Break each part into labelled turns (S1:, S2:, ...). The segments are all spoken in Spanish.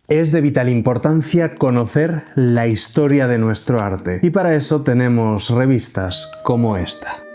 S1: Es de vital importancia conocer la historia de nuestro arte y para eso tenemos revistas como esta.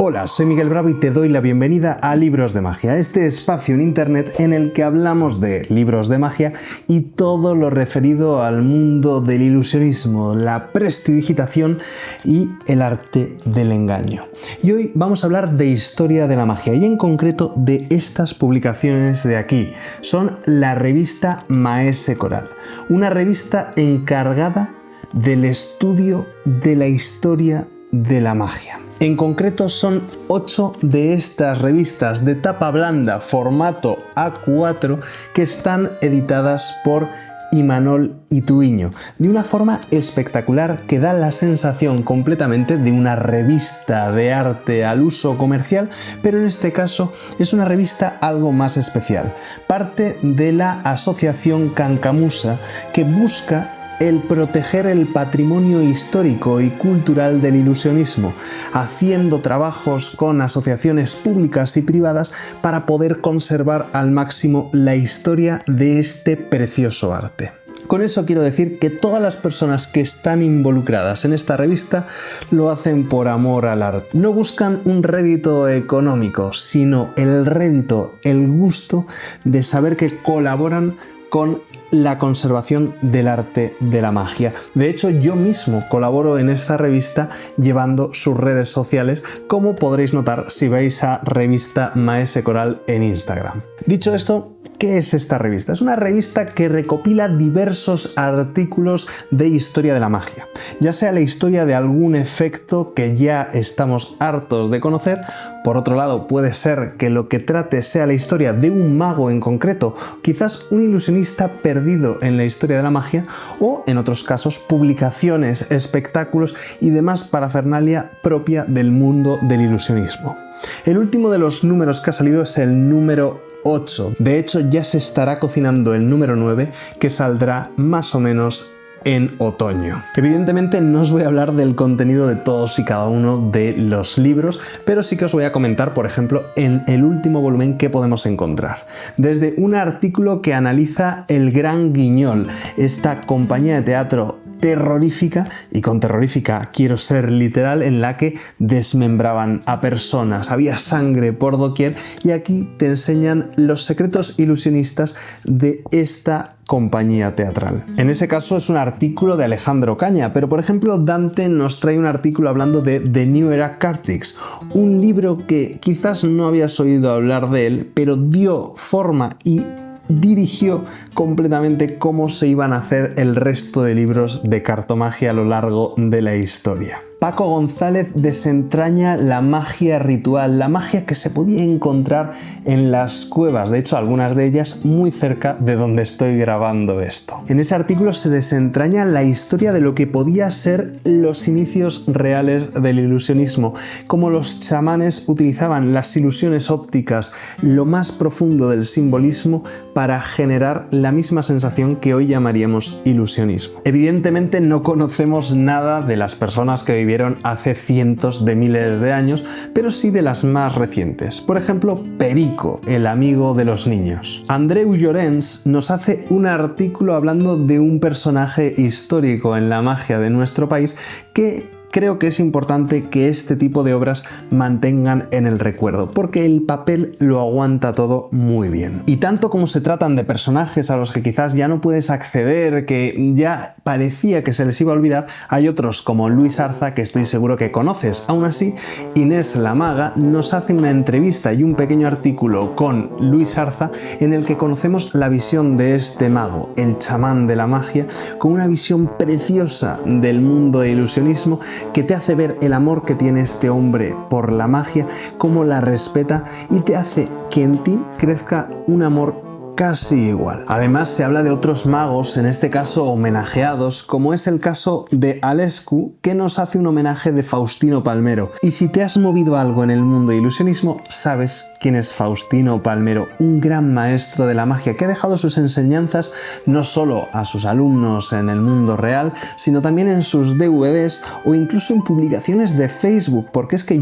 S1: Hola, soy Miguel Bravo y te doy la bienvenida a Libros de Magia, este espacio en internet en el que hablamos de libros de magia y todo lo referido al mundo del ilusionismo, la prestidigitación y el arte del engaño. Y hoy vamos a hablar de historia de la magia y en concreto de estas publicaciones de aquí. Son la revista Maese Coral, una revista encargada del estudio de la historia de la magia. En concreto son 8 de estas revistas de tapa blanda formato A4 que están editadas por Imanol Ituiño, de una forma espectacular que da la sensación completamente de una revista de arte al uso comercial, pero en este caso es una revista algo más especial, parte de la asociación Cancamusa que busca el proteger el patrimonio histórico y cultural del ilusionismo, haciendo trabajos con asociaciones públicas y privadas para poder conservar al máximo la historia de este precioso arte. Con eso quiero decir que todas las personas que están involucradas en esta revista lo hacen por amor al arte. No buscan un rédito económico, sino el rédito, el gusto de saber que colaboran con la conservación del arte de la magia. De hecho, yo mismo colaboro en esta revista llevando sus redes sociales, como podréis notar si veis a revista Maese Coral en Instagram. Dicho esto, ¿qué es esta revista? Es una revista que recopila diversos artículos de historia de la magia, ya sea la historia de algún efecto que ya estamos hartos de conocer. Por otro lado, puede ser que lo que trate sea la historia de un mago en concreto, quizás un ilusionista perdido en la historia de la magia, o en otros casos publicaciones, espectáculos y demás parafernalia propia del mundo del ilusionismo. El último de los números que ha salido es el número 8. De hecho, ya se estará cocinando el número 9, que saldrá más o menos en otoño. Evidentemente no os voy a hablar del contenido de todos y cada uno de los libros, pero sí que os voy a comentar, por ejemplo, en el último volumen que podemos encontrar. Desde un artículo que analiza El Gran Guiñol, esta compañía de teatro terrorífica, y con terrorífica quiero ser literal, en la que desmembraban a personas, había sangre por doquier, y aquí te enseñan los secretos ilusionistas de esta compañía teatral. En ese caso es un artículo de Alejandro Caña, pero por ejemplo Dante nos trae un artículo hablando de The New Era Cartrix, un libro que quizás no habías oído hablar de él, pero dio forma y dirigió completamente cómo se iban a hacer el resto de libros de cartomagia a lo largo de la historia. Paco González desentraña la magia ritual, la magia que se podía encontrar en las cuevas, de hecho algunas de ellas muy cerca de donde estoy grabando esto. En ese artículo se desentraña la historia de lo que podía ser los inicios reales del ilusionismo, cómo los chamanes utilizaban las ilusiones ópticas, lo más profundo del simbolismo, para generar la misma sensación que hoy llamaríamos ilusionismo. Evidentemente no conocemos nada de las personas que vivieron hace cientos de miles de años, pero sí de las más recientes. Por ejemplo, Perico, el amigo de los niños. Andreu Llorens nos hace un artículo hablando de un personaje histórico en la magia de nuestro país que creo que es importante que este tipo de obras mantengan en el recuerdo, porque el papel lo aguanta todo muy bien. Y tanto como se tratan de personajes a los que quizás ya no puedes acceder, que ya parecía que se les iba a olvidar, hay otros como Luis Arza que estoy seguro que conoces. Aún así, Inés la Maga nos hace una entrevista y un pequeño artículo con Luis Arza en el que conocemos la visión de este mago, el chamán de la magia, con una visión preciosa del mundo del ilusionismo que te hace ver el amor que tiene este hombre por la magia, cómo la respeta y te hace que en ti crezca un amor casi igual. Además se habla de otros magos, en este caso homenajeados, como es el caso de Alescu, que nos hace un homenaje de Faustino Palmero. Y si te has movido algo en el mundo de ilusionismo, sabes quién es Faustino Palmero, un gran maestro de la magia que ha dejado sus enseñanzas no solo a sus alumnos en el mundo real, sino también en sus DVDs o incluso en publicaciones de Facebook, porque es que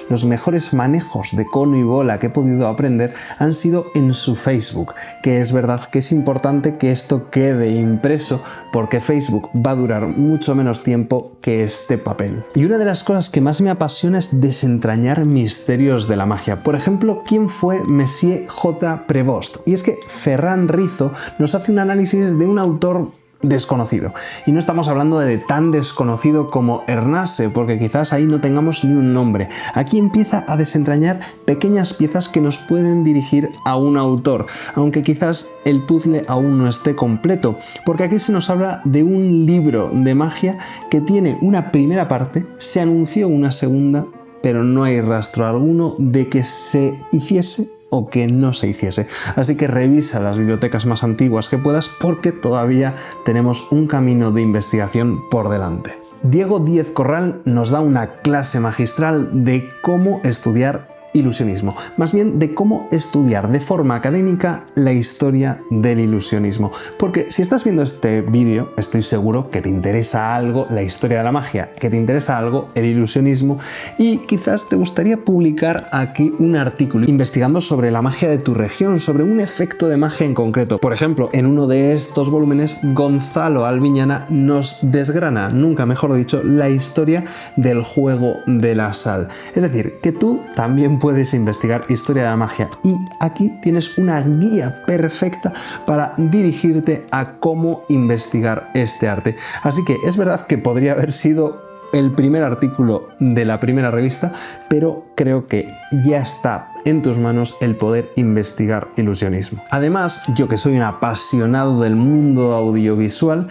S1: los mejores manejos de cono y bola que he podido aprender han sido en su Facebook, que es verdad que es importante que esto quede impreso porque Facebook va a durar mucho menos tiempo que este papel. Y una de las cosas que más me apasiona es desentrañar misterios de la magia. Por ejemplo, ¿quién fue Monsieur J. Prevost? Y es que Ferran Rizo nos hace un análisis de un autor desconocido. Y no estamos hablando de tan desconocido como Ernase, porque quizás ahí no tengamos ni un nombre. Aquí empieza a desentrañar pequeñas piezas que nos pueden dirigir a un autor, aunque quizás el puzzle aún no esté completo, porque aquí se nos habla de un libro de magia que tiene una primera parte, se anunció una segunda, pero no hay rastro alguno de que se hiciese o que no se hiciese. Así que revisa las bibliotecas más antiguas que puedas porque todavía tenemos un camino de investigación por delante. Diego Díez Corral nos da una clase magistral de cómo estudiar ilusionismo, más bien de cómo estudiar de forma académica la historia del ilusionismo, porque si estás viendo este vídeo estoy seguro que te interesa algo la historia de la magia, que te interesa algo el ilusionismo y quizás te gustaría publicar aquí un artículo investigando sobre la magia de tu región, sobre un efecto de magia en concreto. Por ejemplo, en uno de estos volúmenes Gonzalo Albiñana nos desgrana, nunca mejor dicho, la historia del juego de la sal. Es decir, que tú también puedes investigar historia de la magia y aquí tienes una guía perfecta para dirigirte a cómo investigar este arte. Así que es verdad que podría haber sido el primer artículo de la primera revista, pero creo que ya está en tus manos el poder investigar ilusionismo. Además, yo que soy un apasionado del mundo audiovisual,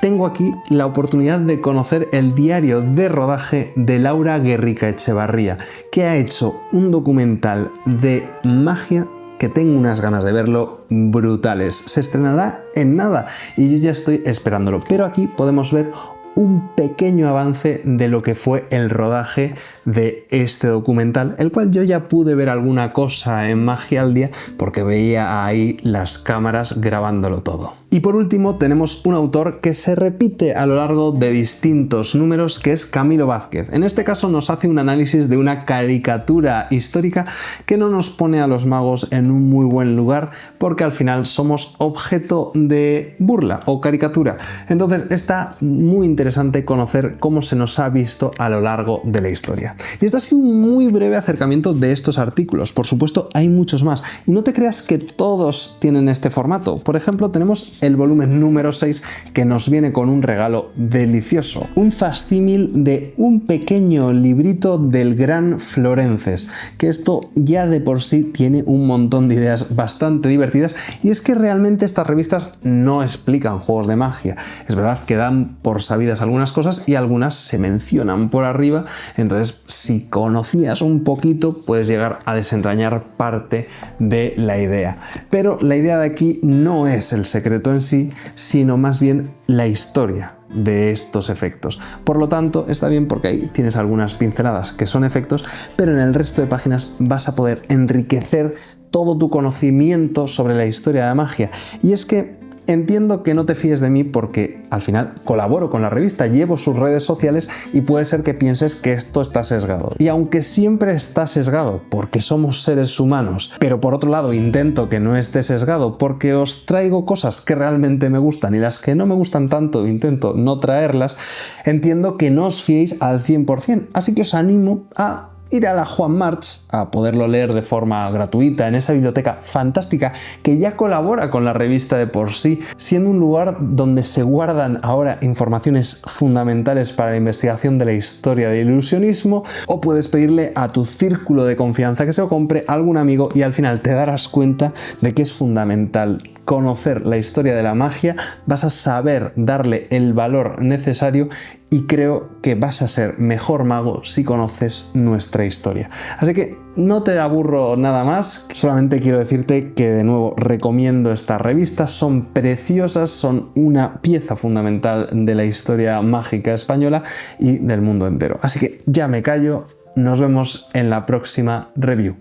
S1: tengo aquí la oportunidad de conocer el diario de rodaje de Laura Guerrica Echevarría, que ha hecho un documental de magia que tengo unas ganas de verlo brutales. Se estrenará en nada y yo ya estoy esperándolo, pero aquí podemos ver un pequeño avance de lo que fue el rodaje de este documental, el cual yo ya pude ver alguna cosa en Magia al Día porque veía ahí las cámaras grabándolo todo. Y por último tenemos un autor que se repite a lo largo de distintos números, que es Camilo Vázquez. En este caso nos hace un análisis de una caricatura histórica que no nos pone a los magos en un muy buen lugar porque al final somos objeto de burla o caricatura. Entonces está muy interesante conocer cómo se nos ha visto a lo largo de la historia. Y esto ha sido un muy breve acercamiento de estos artículos. Por supuesto hay muchos más y no te creas que todos tienen este formato. Por ejemplo, tenemos el volumen número 6 que nos viene con un regalo delicioso, un facsímil de un pequeño librito del gran Florences, que esto ya de por sí tiene un montón de ideas bastante divertidas y es que realmente estas revistas no explican juegos de magia. Es verdad que dan por sabidas algunas cosas y algunas se mencionan por arriba, entonces si conocías un poquito puedes llegar a desentrañar parte de la idea. Pero la idea de aquí no es el secreto en sí, sino más bien la historia de estos efectos. Por lo tanto, está bien porque ahí tienes algunas pinceladas que son efectos, pero en el resto de páginas vas a poder enriquecer todo tu conocimiento sobre la historia de la magia. Y es que entiendo que no te fíes de mí porque al final colaboro con la revista, llevo sus redes sociales y puede ser que pienses que esto está sesgado. Y aunque siempre está sesgado porque somos seres humanos, pero por otro lado intento que no esté sesgado porque os traigo cosas que realmente me gustan y las que no me gustan tanto intento no traerlas, entiendo que no os fiéis al 100%. Así que os animo a ir a la Juan March a poderlo leer de forma gratuita en esa biblioteca fantástica que ya colabora con la revista de por sí, siendo un lugar donde se guardan ahora informaciones fundamentales para la investigación de la historia del ilusionismo, o puedes pedirle a tu círculo de confianza que se lo compre a algún amigo y al final te darás cuenta de que es fundamental conocer la historia de la magia, vas a saber darle el valor necesario y creo que vas a ser mejor mago si conoces nuestra historia. Así que no te aburro nada más, solamente quiero decirte que de nuevo recomiendo estas revistas, son preciosas, son una pieza fundamental de la historia mágica española y del mundo entero. Así que ya me callo, nos vemos en la próxima review.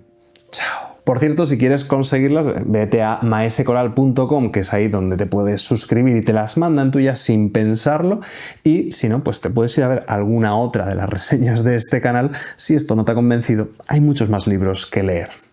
S1: Chao. Por cierto, si quieres conseguirlas, vete a maesecoral.com, que es ahí donde te puedes suscribir y te las mandan tuyas sin pensarlo. Y si no, pues te puedes ir a ver alguna otra de las reseñas de este canal. Si esto no te ha convencido, hay muchos más libros que leer.